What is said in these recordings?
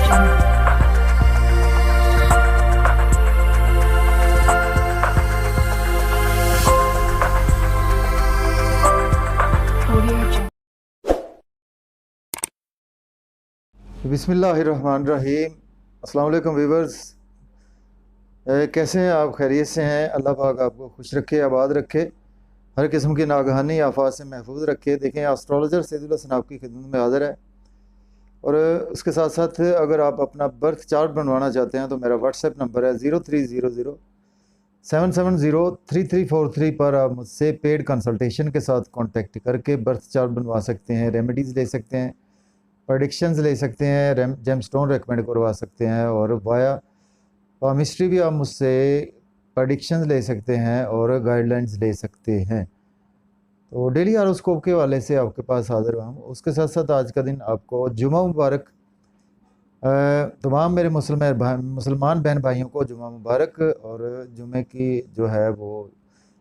बिस्मिल्लाहिर्रहमानिर्रहीम। अस्सलाम वालेकुम व्यूवर्स, कैसे हैं आप? खैरियत से हैं? अल्लाह पाक आपको खुश रखे, आबाद रखे, हर किस्म की नागहानी आफात से महफूज रखे। देखें, एस्ट्रोलॉजर सैदुल हसन आपकी खिदमत में हाज़िर है। और उसके साथ साथ अगर आप अपना बर्थ चार्ट बनवाना चाहते हैं तो मेरा व्हाट्सएप नंबर है 030077033343 पर आप मुझसे पेड कंसल्टेशन के साथ कॉन्टेक्ट करके बर्थ चार्ट बनवा सकते हैं, रेमेडीज़ ले सकते हैं, प्रेडिक्शंस ले सकते हैं, जेमस्टोन रेकमेंड करवा सकते हैं, और वाया पामिस्ट्री भी आप मुझसे प्रेडिक्शंस ले सकते हैं और गाइडलाइंस ले सकते हैं। तो डेली हॉरोस्कोप के वाले से आपके पास हाजिर हुआ हूँ। उसके साथ साथ आज का दिन आपको जुमा मुबारक। तमाम मेरे मुसलमान बहन भाइयों को जुमा मुबारक, और जुमे की जो है वो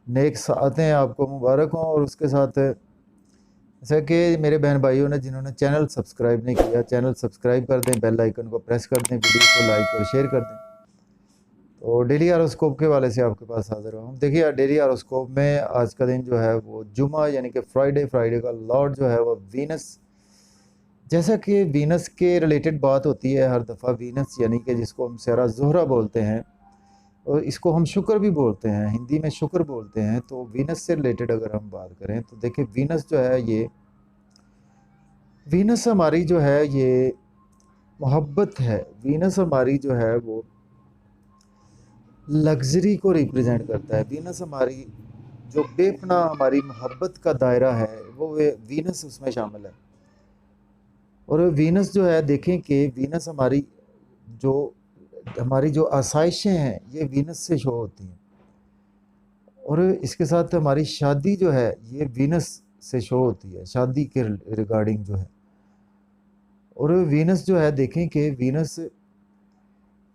नेक सातें आपको मुबारक हों। और उसके साथ जैसा कि मेरे बहन भाइयों ने जिन्होंने चैनल सब्सक्राइब नहीं किया, चैनल सब्सक्राइब कर दें, बेल आइकन को प्रेस कर दें, वीडियो को लाइक और शेयर कर दें। तो डेली हॉरोस्कोप के वाले से आपके पास हाजिर हूँ। देखिए, डेली हॉरोस्कोप में आज का दिन जो है वो जुमा यानी कि फ्राइडे का लॉर्ड जो है वो वीनस। जैसा कि वीनस के रिलेटेड बात होती है हर दफ़ा, वीनस यानी कि जिसको हम सहरा ज़ोहरा बोलते हैं, और इसको हम शुक्र भी बोलते हैं, हिंदी में शुक्र बोलते हैं। तो वीनस से रिलेटेड अगर हम बात करें तो देखिए, वीनस जो है ये वीनस हमारी जो है ये मोहब्बत है। वीनस हमारी जो है वो लग्जरी को रिप्रेजेंट करता है। वीनस हमारी जो बेपनाह हमारी मोहब्बत का दायरा है वो वीनस उसमें शामिल है। और वीनस जो है, देखें कि वीनस हमारी जो आसाइशें हैं ये वीनस से शो होती हैं। और इसके साथ हमारी शादी जो है ये वीनस से शो होती है, शादी के रिगार्डिंग जो है। और वीनस जो है, देखें कि वीनस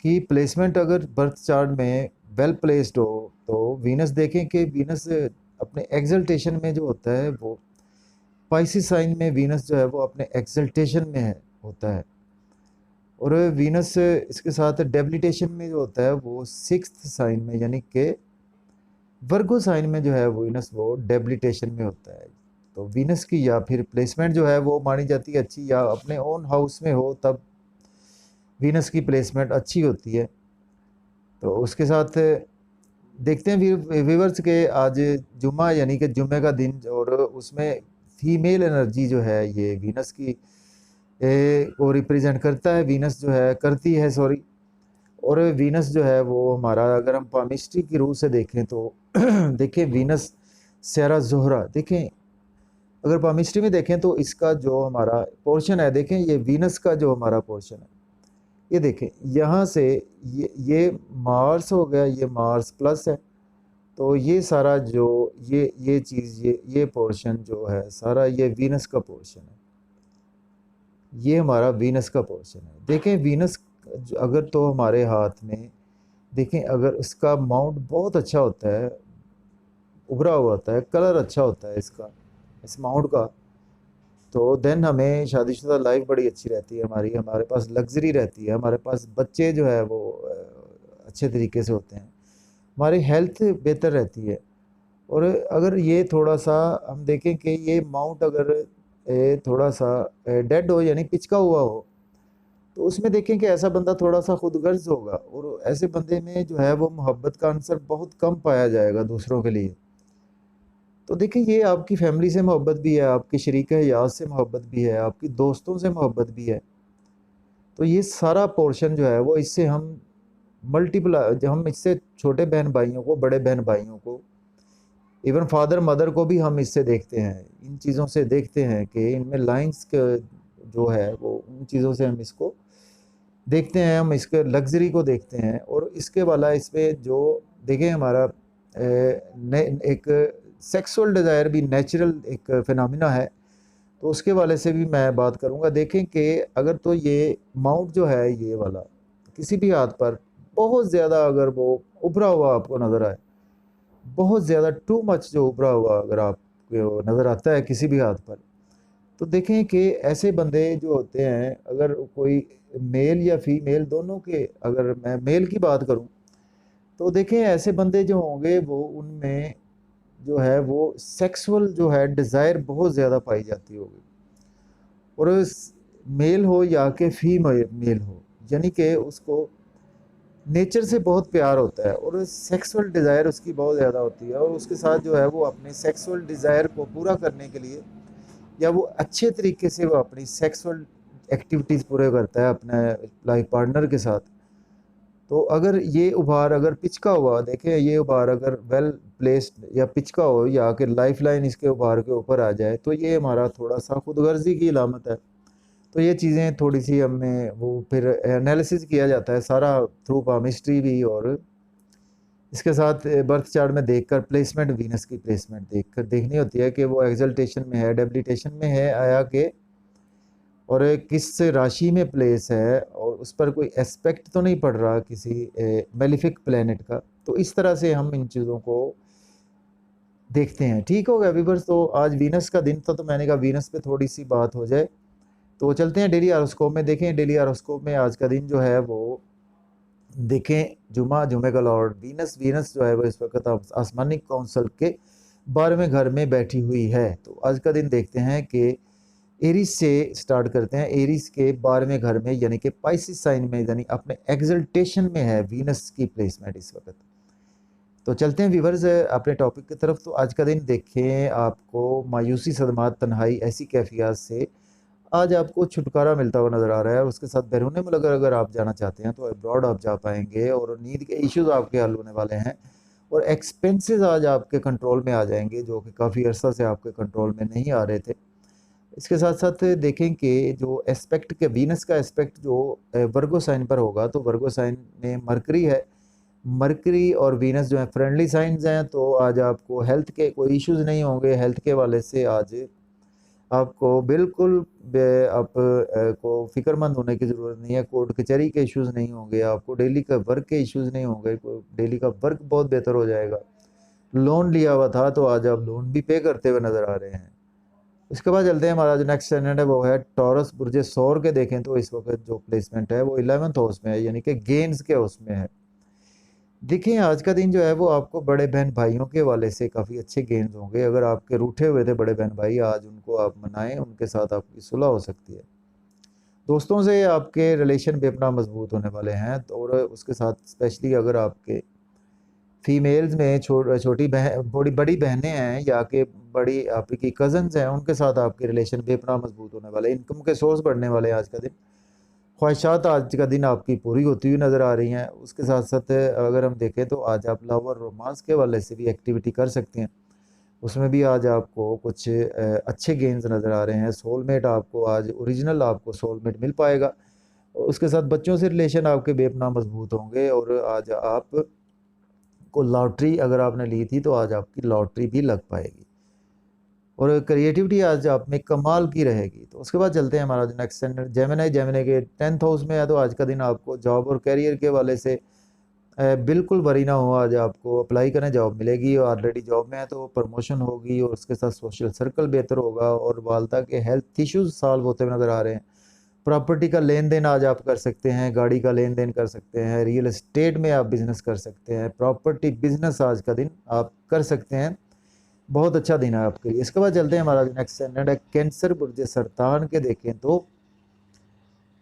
की प्लेसमेंट अगर बर्थ चार्ट में वेल प्लेस्ड हो तो वीनस, देखें कि वीनस अपने एक्सल्टेशन में जो होता है वो पाइसिस साइन में वीनस जो है वो अपने एक्सल्टेशन में होता है। और वीनस इसके साथ डेबिलिटेशन में जो होता है वो सिक्स्थ साइन में यानी कि वर्गो साइन में जो है वीनस वो डेबिलिटेशन में होता है। तो वीनस की या फिर प्लेसमेंट जो है वो मानी जाती है अच्छी, या अपने ओन हाउस में हो तब वीनस की प्लेसमेंट अच्छी होती है। तो उसके साथ देखते हैं व्यूवर्स के आज जुम्मा यानी कि जुम्मे का दिन, और उसमें फीमेल एनर्जी जो है ये वीनस की को रिप्रेजेंट करता है, वीनस जो है करती है, सॉरी। और वीनस जो है वो हमारा, अगर हम पामिस्ट्री की रूह से देखें तो देखें वीनस सहरा ज़ोहरा, देखें अगर पामिस्ट्री में देखें तो इसका जो हमारा पोर्शन है, देखें ये वीनस का जो हमारा पोर्शन है, ये देखें यहाँ से ये मार्स हो गया, ये मार्स प्लस है। तो ये सारा जो ये चीज़ ये पोर्शन जो है सारा ये वीनस का पोर्शन है, ये हमारा वीनस का पोर्शन है। देखें वीनस अगर तो हमारे हाथ में देखें, अगर इसका माउंट बहुत अच्छा होता है, उभरा हुआ होता है, कलर अच्छा होता है इसका, इस माउंट का, तो देन हमें शादीशुदा लाइफ बड़ी अच्छी रहती है हमारी, हमारे पास लग्जरी रहती है, हमारे पास बच्चे जो है वो अच्छे तरीके से होते हैं, हमारी हेल्थ बेहतर रहती है। और अगर ये थोड़ा सा हम देखें कि ये माउंट अगर थोड़ा सा डेड हो यानी पिचका हुआ हो, तो उसमें देखें कि ऐसा बंदा थोड़ा सा खुदगर्ज होगा, और ऐसे बंदे में जो है वो मोहब्बत का आंसर बहुत कम पाया जाएगा दूसरों के लिए। तो देखिए, ये आपकी फैमिली से मोहब्बत भी है, आपके शरीक हयात से मोहब्बत भी है, आपकी दोस्तों से मोहब्बत भी है। तो ये सारा पोर्शन जो है वो इससे हम हम इससे छोटे बहन भाइयों को, बड़े बहन भाइयों को, इवन फादर मदर को भी हम इससे देखते हैं, इन चीज़ों से देखते हैं कि इनमें लाइंस जो है वो उन चीज़ों से हम इसको देखते हैं, हम इसके लग्जरी को देखते हैं। और इसके वाला इसमें जो देखें हमारा एक सेक्सुअल डिज़ायर भी नेचुरल एक फिनोमिना है, तो उसके वाले से भी मैं बात करूंगा। देखें कि अगर तो ये माउंट जो है ये वाला किसी भी हाथ पर बहुत ज़्यादा अगर वो उभरा हुआ आपको नज़र आए, बहुत ज़्यादा टू मच जो उभरा हुआ अगर आपको नज़र आता है किसी भी हाथ पर, तो देखें कि ऐसे बंदे जो होते हैं, अगर कोई मेल या फीमेल दोनों के, अगर मैं मेल की बात करूं, तो देखें ऐसे बंदे जो होंगे वो उनमें जो है वो सेक्सुअल जो है डिज़ायर बहुत ज़्यादा पाई जाती होगी। और मेल हो या कि फीमेल हो, यानी कि उसको नेचर से बहुत प्यार होता है और सेक्सुअल डिज़ायर उसकी बहुत ज़्यादा होती है, और उसके साथ जो है वो अपने सेक्सुअल डिज़ायर को पूरा करने के लिए, या वो अच्छे तरीके से वो अपनी सेक्सुअल एक्टिविटीज़ पूरे करता है अपने लाइफ पार्टनर के साथ। तो अगर ये उभार अगर पिचका हुआ, देखें ये उभार अगर वेल प्लेस्ड या पिचका हो, या कि लाइफ लाइन इसके उभार के ऊपर आ जाए, तो ये हमारा थोड़ा सा खुदगर्जी की अलामत है। तो ये चीज़ें थोड़ी सी हमें वो फिर एनालिसिस किया जाता है सारा थ्रू पामिस्ट्री भी, और इसके साथ बर्थ चार्ट में देखकर प्लेसमेंट, वीनस की प्लेसमेंट देखकर देखनी होती है कि वो एक्सल्टेशन में है, डेबिलिटेशन में है आया के, और किस राशि में प्लेस है, और उस पर कोई एस्पेक्ट तो नहीं पड़ रहा किसी मेलिफिक प्लेनेट का। तो इस तरह से हम इन चीज़ों को देखते हैं। ठीक हो गया व्यूअर्स, तो आज वीनस का दिन था तो मैंने कहा वीनस पे थोड़ी सी बात हो जाए। तो चलते हैं डेली हॉरोस्कोप में। देखें डेली हॉरोस्कोप में आज का दिन जो है वो देखें, जुमे का लॉर्ड वीनस, वीनस जो है वो इस वक्त आसमानी काउंसिल के 12वें घर में बैठी हुई है। तो आज का दिन देखते हैं कि एरीज से स्टार्ट करते हैं। एरीज के 12वें घर में यानी कि पाइसिस साइन में, यानी अपने एक्सल्टेशन में है वीनस की प्लेसमेंट इस वक्त। तो चलते हैं व्यूअर्स अपने टॉपिक की तरफ। तो आज का दिन देखें, आपको मायूसी, सदमात, तन्हाई, ऐसी कैफियत से आज आपको छुटकारा मिलता हुआ नज़र आ रहा है। और उसके साथ बैरून मुल्क अगर आप जाना चाहते हैं तो अब्रॉड आप जा पाएंगे, और नींद के इश्यूज आपके हल होने वाले हैं, और एक्सपेंसेस आज आपके कंट्रोल में आ जाएंगे जो कि काफ़ी अर्सा से आपके कंट्रोल में नहीं आ रहे थे। इसके साथ साथ देखें कि जो एस्पेक्ट के वीनस का एस्पेक्ट जो वर्गो साइन पर होगा, तो वर्गो साइन में मरकरी है। मरकरी और वीनस जो है फ्रेंडली साइंस हैं, तो आज आपको हेल्थ के कोई इश्यूज नहीं होंगे। हेल्थ के वाले से आज आपको बिल्कुल आप को फिक्रमंद होने की ज़रूरत नहीं है। कोर्ट कचहरी के इश्यूज नहीं होंगे, आपको डेली का वर्क के इश्यूज नहीं होंगे, डेली का वर्क बहुत बेहतर हो जाएगा। लोन लिया हुआ था तो आज आप लोन भी पे करते हुए नज़र आ रहे हैं। इसके बाद चलते हैं, हमारा जो नेक्स्ट स्टैंडर्ड है वो है टॉरस बुर्ज सौर के। देखें तो इस वक्त जो प्लेसमेंट है वो 11th हाउस में है, यानी कि गेन्स के हाउस में है। देखिए आज का दिन जो है वो आपको बड़े बहन भाइयों के वाले से काफ़ी अच्छे गेन्स होंगे। अगर आपके रूठे हुए थे बड़े बहन भाई, आज उनको आप मनाएं, उनके साथ आपकी सुलह हो सकती है। दोस्तों से आपके रिलेशन भी अपना मजबूत होने वाले हैं। और उसके साथ स्पेशली अगर आपके फीमेल्स में छोटी बहन, बड़ी बहनें हैं, या कि बड़ी आपकी कज़न्स हैं, उनके साथ आपके रिलेशन भी अपना मजबूत होने वाले, इनकम के सोर्स बढ़ने वाले हैं आज का दिन। ख्वाहिशात आज का दिन आपकी पूरी होती हुई नज़र आ रही हैं। उसके साथ साथ अगर हम देखें तो आज आप लव और रोमांस के वाले से भी एक्टिविटी कर सकते हैं। उसमें भी आज आपको कुछ अच्छे गेम्स नज़र आ रहे हैं। सोलमेट आपको आज ओरिजिनल आपको सोलमेट मिल पाएगा। और उसके साथ बच्चों से रिलेशन आपके बेपनाह मजबूत होंगे। और आज आप को लॉटरी अगर आपने ली थी तो आज आपकी लॉटरी भी लग पाएगी, और क्रिएटिविटी आज आप में कमाल की रहेगी। तो उसके बाद चलते हैं, हमारा जो नेक्स्ट स्टैंडर्ड जेमिनी, जेमिनी के 10th हाउस में है। तो आज का दिन आपको जॉब और कैरियर के वाले से बिल्कुल वरी ना हो। आज आपको अप्लाई करें, जॉब मिलेगी, और ऑलरेडी जॉब में है तो प्रमोशन होगी, और उसके साथ सोशल सर्कल बेहतर होगा, और वालदा के हेल्थ इश्यूज सॉल्व होते हुए नज़र आ रहे हैं। प्रॉपर्टी का लेन देन आज आप कर सकते हैं, गाड़ी का लेन देन कर सकते हैं, रियल एस्टेट में आप बिजनेस कर सकते हैं, प्रॉपर्टी बिजनेस आज का दिन आप कर सकते हैं। बहुत अच्छा दिन है आपके लिए। इसके बाद चलते हैं, हमारा जो नेक्स्ट स्टैंडर्ड है कैंसर बुर्ज सरतान के। देखें तो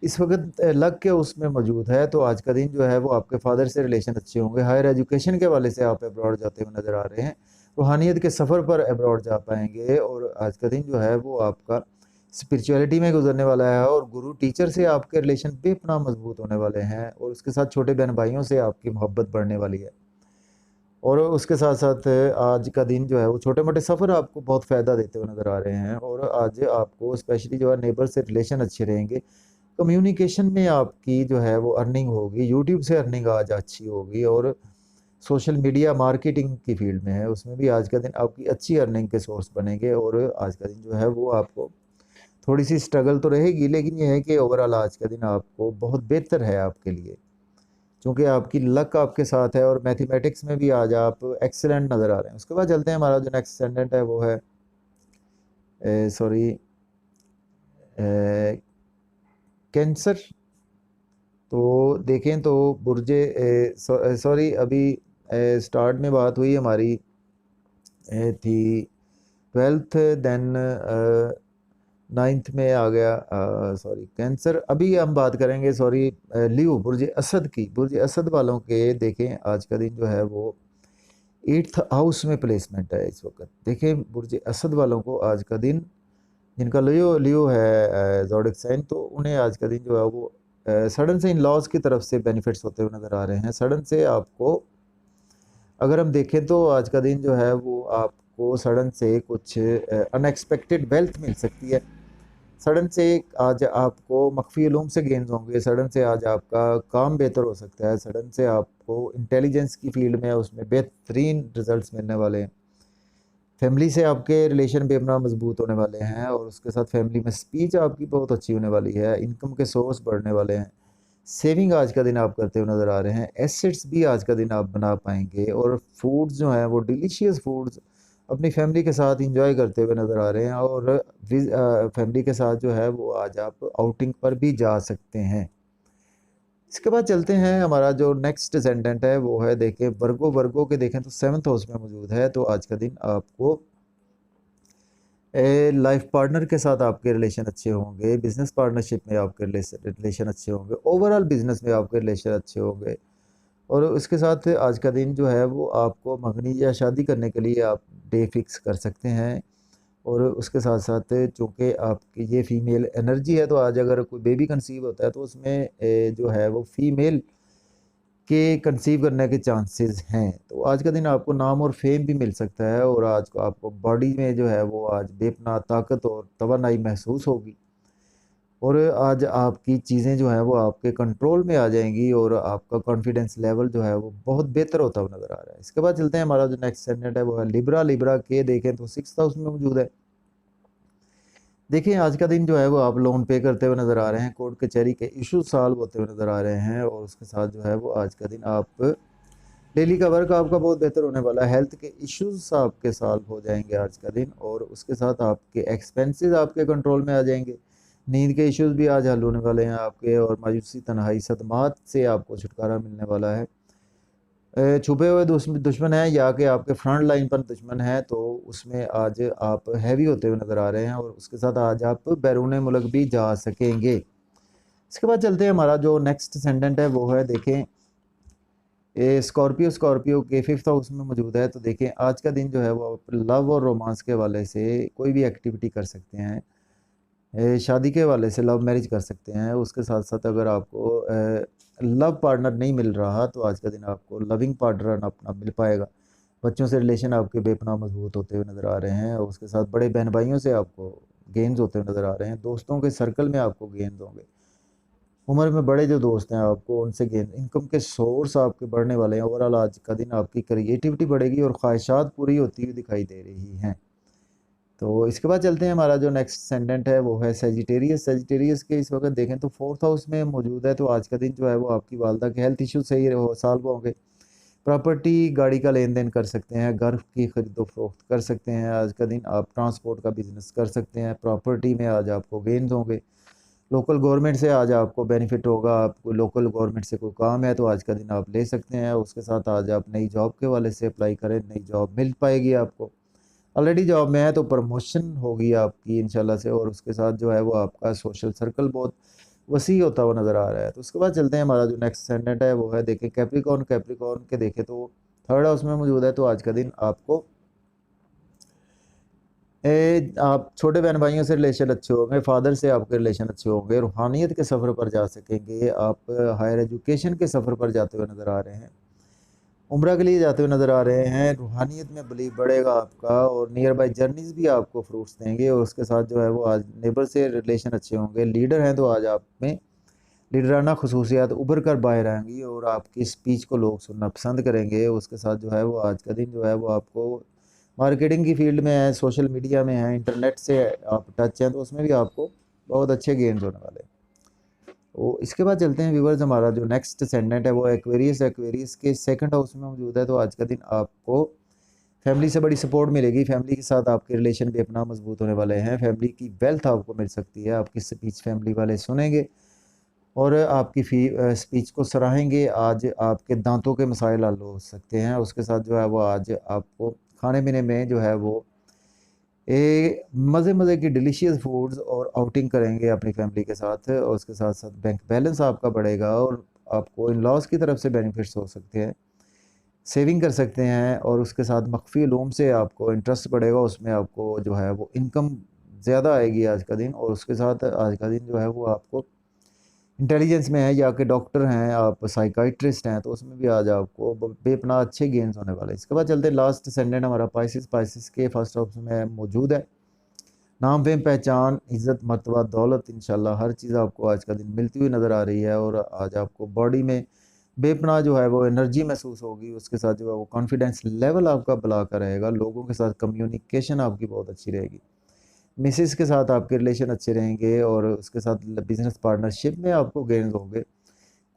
इस वक्त लग के उसमें मौजूद है। तो आज का दिन जो है वो आपके फादर से रिलेशन अच्छे होंगे। हायर एजुकेशन के वाले से आप अब्रॉड जाते हुए नज़र आ रहे हैं। रूहानियत के सफ़र पर अब्रॉड जा पाएंगे। और आज का दिन जो है वो आपका स्पिरिचुअलिटी में गुजरने वाला है, और गुरु टीचर से आपके रिलेशन बेपनाह मजबूत होने वाले हैं। और उसके साथ छोटे बहन भाइयों से आपकी मोहब्बत बढ़ने वाली है। और उसके साथ साथ आज का दिन जो है वो छोटे मोटे सफ़र आपको बहुत फ़ायदा देते हुए नज़र आ रहे हैं। और आज आपको स्पेशली जो है नेबर से रिलेशन अच्छे रहेंगे। कम्युनिकेशन में आपकी जो है वो अर्निंग होगी, यूट्यूब से अर्निंग आज अच्छी होगी। और सोशल मीडिया मार्केटिंग की फील्ड में है, उसमें भी आज का दिन आपकी अच्छी अर्निंग के सोर्स बनेंगे। और आज का दिन जो है वो आपको थोड़ी सी स्ट्रगल तो रहेगी, लेकिन ये है कि ओवरऑल आज का दिन आपको बहुत बेहतर है आपके लिए, क्योंकि आपकी लक आपके साथ है। और मैथमेटिक्स में भी आज आप एक्सेलेंट नज़र आ रहे हैं। उसके बाद चलते हैं, हमारा जो नेक्स्ट स्टैंडर्ड है वो है सॉरी कैंसर, तो देखें तो बुर्जे सॉरी अभी स्टार्ट में बात हुई हमारी थी 12th, देन 9th में आ गया सॉरी कैंसर। अभी हम बात करेंगे सॉरी लियो बुर्ज असद की। बुर्ज असद वालों के देखें आज का दिन जो है वो 8th हाउस में प्लेसमेंट है इस वक्त। देखें बुर्ज असद वालों को आज का दिन, जिनका लियो लियो है ज़ोडिक साइन, तो उन्हें आज का दिन जो है वो सडन से इन लॉज की तरफ से बेनिफिट्स होते हुए नज़र आ रहे हैं। सडन से आपको अगर हम देखें तो आज का दिन जो है वो आपको सडन से कुछ अनएक्सपेक्टेड वेल्थ मिल सकती है। सडन से आज आपको मख्फी उलूम से गेंस होंगे। सडन से आज आपका काम बेहतर हो सकता है। सडन से आपको इंटेलिजेंस की फील्ड में उसमें बेहतरीन रिजल्ट्स मिलने वाले हैं। फैमिली से आपके रिलेशन बेपनाह मजबूत होने वाले हैं और उसके साथ फैमिली में स्पीच आपकी बहुत अच्छी होने वाली है। इनकम के सोर्स बढ़ने वाले हैं। सेविंग आज का दिन आप करते हुए नज़र आ रहे हैं। एसेट्स भी आज का दिन आप बना पाएंगे और फूड्स जो हैं वो डिलीशियस फूड्स अपनी फैमिली के साथ इंजॉय करते हुए नज़र आ रहे हैं। और फैमिली के साथ जो है वो आज आप आउटिंग पर भी जा सकते हैं। इसके बाद चलते हैं, हमारा जो नेक्स्ट असेंडेंट है वो है देखें वर्गो। वर्गो के देखें तो 7th हाउस में मौजूद है। तो आज का दिन आपको लाइफ पार्टनर के साथ आपके रिलेशन अच्छे होंगे। बिजनेस पार्टनरशिप में आपके रिलेशन अच्छे होंगे। ओवरऑल बिजनेस में आपके रिलेशन अच्छे होंगे। और उसके साथ आज का दिन जो है वो आपको मंगनी या शादी करने के लिए आप डे फिक्स कर सकते हैं। और उसके साथ साथ चूँकि आपकी ये फीमेल एनर्जी है, तो आज अगर कोई बेबी कंसीव होता है तो उसमें जो है वो फीमेल के कंसीव करने के चांसेस हैं। तो आज का दिन आपको नाम और फेम भी मिल सकता है और आज को आपको बॉडी में जो है वो आज बेपनाह ताकत और तवानाई महसूस होगी। और आज आपकी चीज़ें जो हैं वो आपके कंट्रोल में आ जाएंगी और आपका कॉन्फिडेंस लेवल जो है वो बहुत बेहतर होता हुआ नज़र आ रहा है। इसके बाद चलते हैं, हमारा जो नेक्स्ट सेगमेंट है वो है लिब्रा। लिब्रा के देखें तो 6th हाउस में मौजूद है। देखिए आज का दिन जो है वो आप लोन पे करते हुए नज़र आ रहे हैं। कोर्ट कचहरी के इशू सॉल्व होते हुए नज़र आ रहे हैं। और उसके साथ जो है वो आज का दिन आप डेली का वर्क आपका बहुत बेहतर होने वाला है। हेल्थ के इश्यूज आपके सॉल्व हो जाएंगे आज का दिन। और उसके साथ आपके एक्सपेंसेस आपके कंट्रोल में आ जाएंगे। नींद के इश्यूज भी आज हल होने वाले हैं आपके। और मायूसी तन्हाई सदमात से आपको छुटकारा मिलने वाला है। छुपे हुए दुश्मन हैं या कि आपके फ्रंट लाइन पर दुश्मन है, तो उसमें आज आप हैवी होते हुए नज़र आ रहे हैं। और उसके साथ आज आप बैरून मुल्क भी जा सकेंगे। इसके बाद चलते हैं, हमारा जो नेक्स्ट सेंडेंट है वो है देखें स्कॉर्पियो। स्कॉर्पियो के 5th हाउस में मौजूद है। तो देखें आज का दिन जो है वो आप लव और रोमांस के हवाले से कोई भी एक्टिविटी कर सकते हैं। शादी के हवाले से लव मैरिज कर सकते हैं। उसके साथ साथ अगर आपको लव पार्टनर नहीं मिल रहा तो आज का दिन आपको लविंग पार्टनर अपना मिल पाएगा। बच्चों से रिलेशन आपके बेपनाह मजबूत होते हुए नज़र आ रहे हैं। और उसके साथ बड़े बहन भाइयों से आपको गेंस होते हुए नज़र आ रहे हैं। दोस्तों के सर्कल में आपको गेंस होंगे। उम्र में बड़े जो दोस्त हैं आपको उनसे गेंस। इनकम के सोर्स आपके बढ़ने वाले हैं। ओवरऑल आज का दिन आपकी क्रिएटिविटी बढ़ेगी और ख्वाहिशात पूरी होती हुई दिखाई दे रही हैं। तो इसके बाद चलते हैं, हमारा जो नेक्स्ट सेंडेंट है वो है सेजिटेरियस। सेजिटेरियस के इस वक्त देखें तो 4th हाउस में मौजूद है। तो आज का दिन जो है वो आपकी वालदा के हेल्थ इशू सही हो सॉल्व होंगे। प्रॉपर्टी गाड़ी का लेन देन कर सकते हैं। घर की खरीदो फरोख्त कर सकते हैं। आज का दिन आप ट्रांसपोर्ट का बिजनेस कर सकते हैं। प्रॉपर्टी में आज आपको गेंस होंगे। लोकल गवर्नमेंट से आज आपको बेनिफिट होगा। आपको लोकल गवर्नमेंट से कोई काम है तो आज का दिन आप ले सकते हैं। उसके साथ आज आप नई जॉब के वाले से अप्लाई करें, नई जॉब मिल पाएगी आपको। ऑलरेडी जॉब में है तो प्रमोशन होगी आपकी इंशाल्लाह से। और उसके साथ जो है वो आपका सोशल सर्कल बहुत वसी होता हुआ नज़र आ रहा है। तो उसके बाद चलते हैं, हमारा जो नेक्स्ट सेंडेंट है वो है देखें कैप्रिकॉर्न। कैप्रिकॉर्न के देखें तो 3rd हाउस में मौजूद है। तो आज का दिन आपको आप छोटे बहन भाइयों से रिलेशन अच्छे होंगे। फादर से आपके रिलेशन अच्छे होंगे। रूहानियत के सफ़र पर जा सकेंगे। आप हायर एजुकेशन के सफ़र पर जाते हुए नज़र आ रहे हैं। उम्रा के लिए जाते हुए नज़र आ रहे हैं। रूहानियत में बिलीव बढ़ेगा आपका। और नियर बाई जर्नीज़ भी आपको फ्रूट्स देंगे। और उसके साथ जो है वो आज नेबर से रिलेशन अच्छे होंगे। लीडर हैं तो आज आप में लीडराना खसूसियात उभर कर बाहर आएंगी और आपकी स्पीच को लोग सुनना पसंद करेंगे। उसके साथ जो है वो आज का दिन जो है वो आपको मार्केटिंग की फील्ड में है, सोशल मीडिया में है, इंटरनेट से आप टच हैं तो उसमें भी आपको बहुत अच्छे गेन्स होने वाले हैं। तो इसके बाद चलते हैं व्यूवर्स, हमारा जो नेक्स्ट सेगमेंट है वो एक्वेरियस। एक्वेरियस के 2nd हाउस में मौजूद है। तो आज का दिन आपको फैमिली से बड़ी सपोर्ट मिलेगी, फैमिली के साथ आपके रिलेशन भी अपना मजबूत होने वाले हैं, फैमिली की वेल्थ आपको मिल सकती है, आपकी स्पीच फैमिली वाले सुनेंगे और आपकी स्पीच को सराहेंगे। आज आपके दांतों के मसाइल हल हो सकते हैं, उसके साथ जो है वो आज आपको खाने पीने में जो है वो मज़े मज़े की डिलीशियस फूड्स और आउटिंग करेंगे अपनी फैमिली के साथ, और उसके साथ साथ बैंक बैलेंस आपका बढ़ेगा और आपको इन लॉज की तरफ से बेनिफिट्स हो सकते हैं, सेविंग कर सकते हैं, और उसके साथ मख्फी लोन से आपको इंटरेस्ट बढ़ेगा, उसमें आपको जो है वो इनकम ज़्यादा आएगी आज का दिन। और उसके साथ आज का दिन जो है वो आपको इंटेलिजेंस में है या कि डॉक्टर हैं, आप साइकाइट्रिस्ट हैं, तो उसमें भी आज आपको बेपनाह अच्छे गेंस होने वाले हैं। इसके बाद चलते लास्ट सेंडेंट हमारा पाइसिस के फर्स्ट हाउस में मौजूद है। नाम फेम पहचान इज़्ज़त मर्तबा दौलत इंशाल्लाह हर चीज़ आपको आज का दिन मिलती हुई नज़र आ रही है, और आज आपको बॉडी में बेपनाह जो है वो एनर्जी महसूस होगी, उसके साथ जो है वो कॉन्फिडेंस लेवल आपका बढ़ा कर रहेगा, लोगों के साथ कम्युनिकेशन आपकी बहुत अच्छी रहेगी, मिसेस के साथ आपके रिलेशन अच्छे रहेंगे, और उसके साथ बिजनेस पार्टनरशिप में आपको गेन्स होंगे।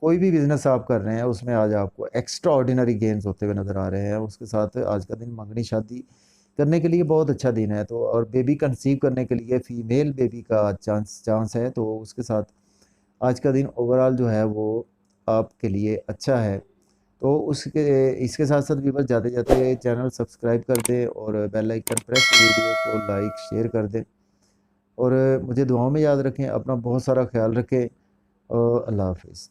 कोई भी बिजनेस आप कर रहे हैं उसमें आज आपको एक्स्ट्रा ऑर्डिनरी गेन्स होते हुए नज़र आ रहे हैं। उसके साथ आज का दिन मंगनी शादी करने के लिए बहुत अच्छा दिन है, तो और बेबी कंसीव करने के लिए फीमेल बेबी का चांस है, तो उसके साथ आज का दिन ओवरऑल जो है वो आपके लिए अच्छा है। तो उसके इसके साथ साथ व्यूअर्स जाते जाते चैनल सब्सक्राइब कर दें और बेल आइकन प्रेस, वीडियो को लाइक शेयर कर दें, और मुझे दुआओं में याद रखें, अपना बहुत सारा ख्याल रखें। अल्लाह हाफिज़।